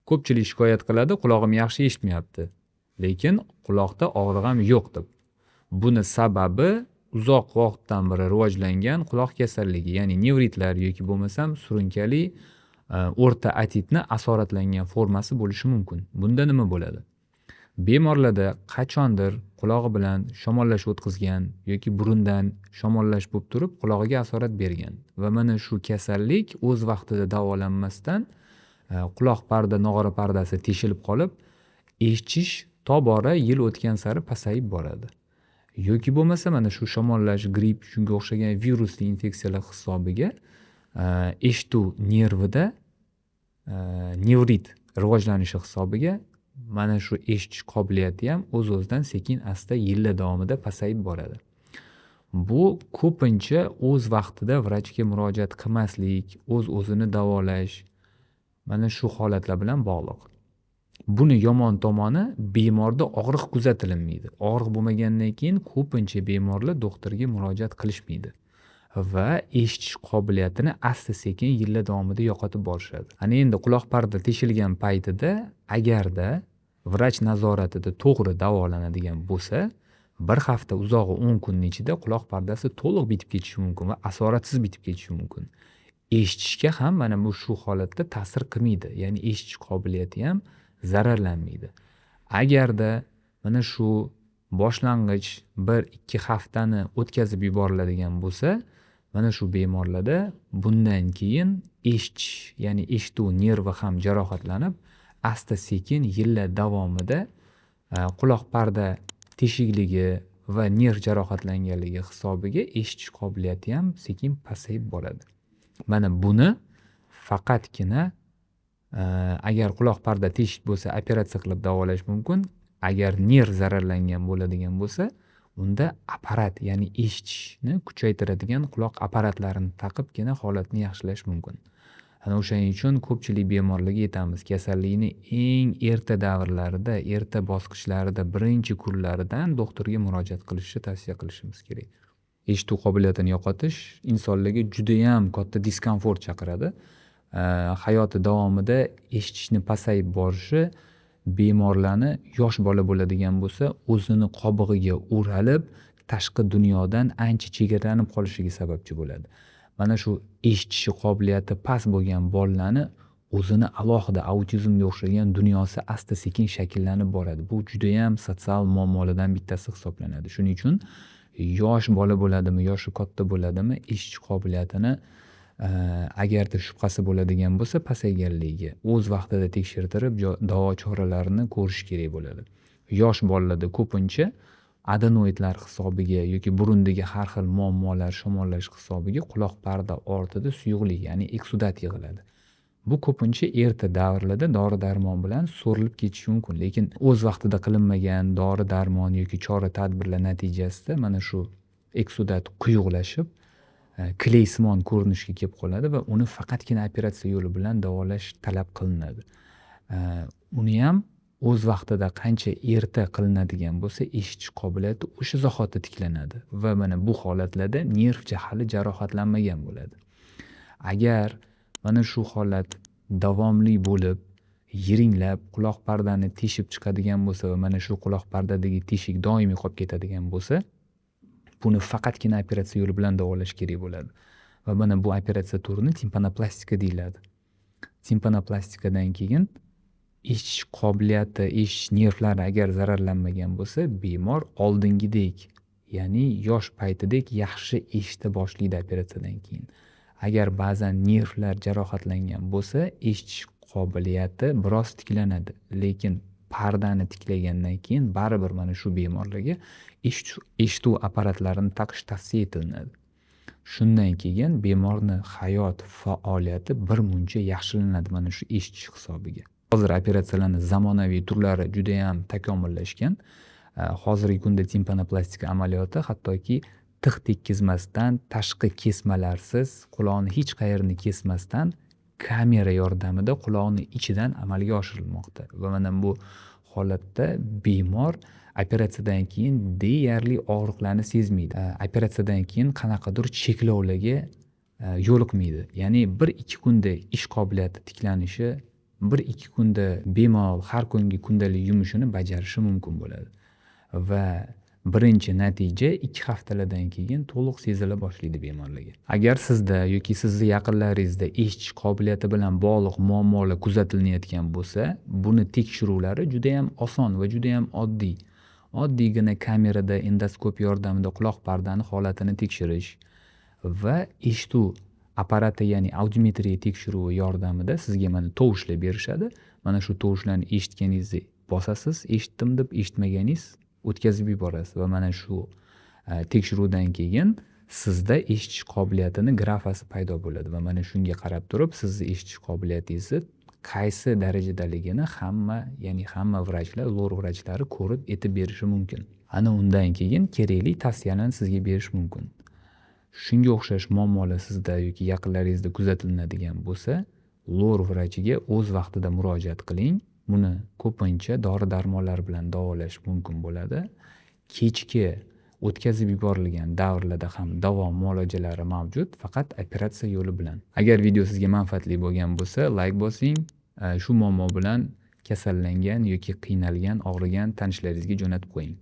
Ko'pchilik shikoyat qiladi, qulog'im yaxshi eshitmayapti, lekin quloqda og'riq ham yo'q deb. Buni sababi uzoq vaqtdan beri rivojlangan quloq kasalligi, ya'ni nevritlar yoki bo'lmasam surunkali o'rta otitni asoratlangan formasi bo'lishi mumkin. Bunda nima bo'ladi? Bemorlarda qachondir qulog'i bilan shamollash o'tkazgan yoki burundan shamollash bo'lib turib qulog'iga asorat bergan va mana shu kasallik o'z vaqtida davolanmasdan quloq parda, nog'ora pardasi teshilib qolib, eshitish tobora yil o'tgan sari pasayib boradi. Yoki bo'lmasa mana shu shamollash, gripp, shunga o'xshagan virusli infeksiyalar hisobiga eshituv nervida nevrit rivojlanishi hisobiga mana shu eshitish qobiliyati ham o'z-o'zidan sekin-asta yillar davomida pasayib boradi. Bu ko'pincha o'z vaqtida vrachga murojaat qilmaslik, o'z-o'zini davolash, mana shu holatlar bilan bog'liq. Buni yomon tomoni bemorda og'riq kuzatilmaydi. Og'riq bo'lmagandan keyin ko'pincha bemorlar doktorga murojaat qilishmaydi va eshitish qobiliyatini asta-sekin yillar davomida yo'qotib borishadi. Ana endi quloq parda teshilgan paytida agarda vrach nazoratida to'g'ri davolanadigan bo'lsa, bir hafta uzog'i 10 kunning ichida quloq pardasi to'liq bitib ketishi mumkin va asoratsiz bitib ketishi mumkin. Eshitishga ham mana bu shu holatda ta'sir qilmaydi, ya'ni eshitish qobiliyati ham zararlanmaydi. Agarda mana shu boshlang'ich 1-2 haftani o'tkazib yuboriladigan bo'lsa, mana shu bemorlarda bundan keyin eshitish, ya'ni eshituv nervi ham jarohatlanib, asta-sekin yillar davomida quloq parda teshikligi va nerv jarohatlanganligi hisobiga eshitish qobiliyati ham sekin pasayib boradi. Mana buni faqatgina agar quloq parda teshik bo'lsa operatsiya qilib davolash mumkin. Agar nerv zararlangan bo'ladigan bo'lsa, unda apparat, ya'ni eshitishni kuchaytiradigan quloq apparatlarini taqibgina holatni yaxshilash mumkin. Ana o'shaning uchun ko'pchilik bemorlarga aytamiz, kasallikni eng erta davrlarida, erta bosqichlarida, birinchi kunlaridan doktorga murojaat qilishni tavsiya qilishimiz kerak. Eshituv qobiliyatini yo'qotish insonlarga juda ham katta diskomfort chaqiradi. Hayoti davomida eshitishni pasayib borishi bemorlarni yosh bola bo'ladigan bo'lsa, o'zini qobig'iga o'ralib, tashqi dunyodan ancha chegaralanib qolishiga sababchi bo'ladi. Mana shu eshitishi qobiliyati past bo'lgan bolalarni o'zini alohida autizmga o'xshagan dunyosi asta-sekin shakllanib boradi. Bu juda ham sotsial muammolardan bittasi hisoblanadi. Shuning uchun yosh bola bo'ladimi, yoshi katta bo'ladimi, eshitish qobiliyatini agarda shubhasi bo'ladigan bo'lsa, pasayganligiga o'z vaqtida tekshirtirib, davo choralarini ko'rish kerak bo'ladi. Yosh bolalarda ko'pincha adenoidlar hisobiga yoki burundagi har xil muammolar shamollash hisobiga quloq parda ortida suyuqlik, ya'ni eksudat yig'iladi. Bu ko'pincha erta davrlarda dori-darmon bilan so'rilib ketishi mumkin, lekin o'z vaqtida qilinmagan dori-darmon yoki chora-tadbirlar natijasida mana shu eksudat quyuqlashib, kleysimon ko'rinishga kelib qoladi va uni faqatgina operatsiya yo'li bilan davolash talab qilinadi. Uni ham o'z vaqtida qancha erta qilinadigan bo'lsa, eshitish qobiliyati o'sha zahoti tiklanadi va mana bu holatlarda nerv hali jarohatlanmagan bo'ladi. Agar mana shu holat davomli bo'lib, yiringlab, quloq pardani teshib chiqadigan bo'lsa va mana shu quloq pardadagi teshik doimiy qolib ketadigan bo'lsa, buni faqatgina operatsiya yo'li bilan davolash kerak bo'ladi. Va mana bu operatsiya turini timpanoplastika deyiladi. Timpanopastikadan keyin eshitish qobiliyati, eshitish nervlari agar zararlanmagan bo'lsa, bemor oldingidek, ya'ni yosh paytidek yaxshi eshita boshlaydi operatsiyadan keyin. Agar ba'zan nervlar jarohatlangan bo'lsa, eshitish qobiliyati biroz tiklanadi, lekin pardani tiklagandan keyin baribir mana shu bemorlarga eshituv apparatlarini taqish tavsiya etiladi. Shundan keyin bemorni hayot faoliyati bir muncha yaxshilanadi mana shu eshitish hisobiga. Hozir operatsiyalarning zamonaviy turlari juda ham takomillashgan. Hozirgi kunda timpanoplastika amaliyoti hattoki tig' tekkizmasdan, tashqi kesmalarsiz, quloqni hech qayerni kesmasdan kamera yordamida quloqni ichidan amalga oshirilmoqda. Va mana bu holatda bemor operatsiyadan keyin deyarli og'riqlarni sezmaydi. Operatsiyadan keyin qanaqadir cheklovlarga yo'liqmaydi. Ya'ni 1-2 kunda ish qobiliyati tiklanishi 1-2 kunda bemalol har kungi kundalik yumushini bajarishi mumkin bo'ladi. Va birinchi natija 2 haftalardan keyin to'liq sezila boshlaydi bemorlarga. Agar sizda yoki sizni yaqinlaringizda eshitish qobiliyati bilan bog'liq muammolar kuzatilayotgan bo'lsa, buni tekshiruvlari juda ham oson va juda ham oddiy. Oddiygina kamerada endoskop yordamida quloq pardani holatini tekshirish va eshituv apparati, ya'ni audiometriya tekshiruvi yordamida sizga mana tovushlar berishadi. Mana shu tovushlarni eshitganingizni bosasiz, eshitdim deb, eshitmaganingiz o'tkazib yuborasiz va mana shu tekshiruvdan keyin sizda eshitish qobiliyatini grafasi paydo bo'ladi va mana shunga qarab turib sizni eshitish qobiliyatingizni qaysi darajadaligini hamma vrachlar, lor vrachlari ko'rib aytib berishi mumkin. Ana undan keyin kerakli tavsiyalarni sizga berish mumkin. Shunga o'xshash muammolar sizda yoki yaqinlaringizda kuzatiladigan bo'lsa, lor vrachiga o'z vaqtida murojaat qiling. Buni ko'pincha dori-darmonlar bilan davolash mumkin bo'ladi. Kechki o'tkazib yuborilgan davrlarda ham davo muolajalari mavjud, faqat operatsiya yo'li bilan. Agar video sizga manfaatli bo'lgan bo'lsa, like bosing. Shu muammo bilan kasallangan yoki qiynalgan, og'rigan tanishlaringizga jo'natib qo'ying.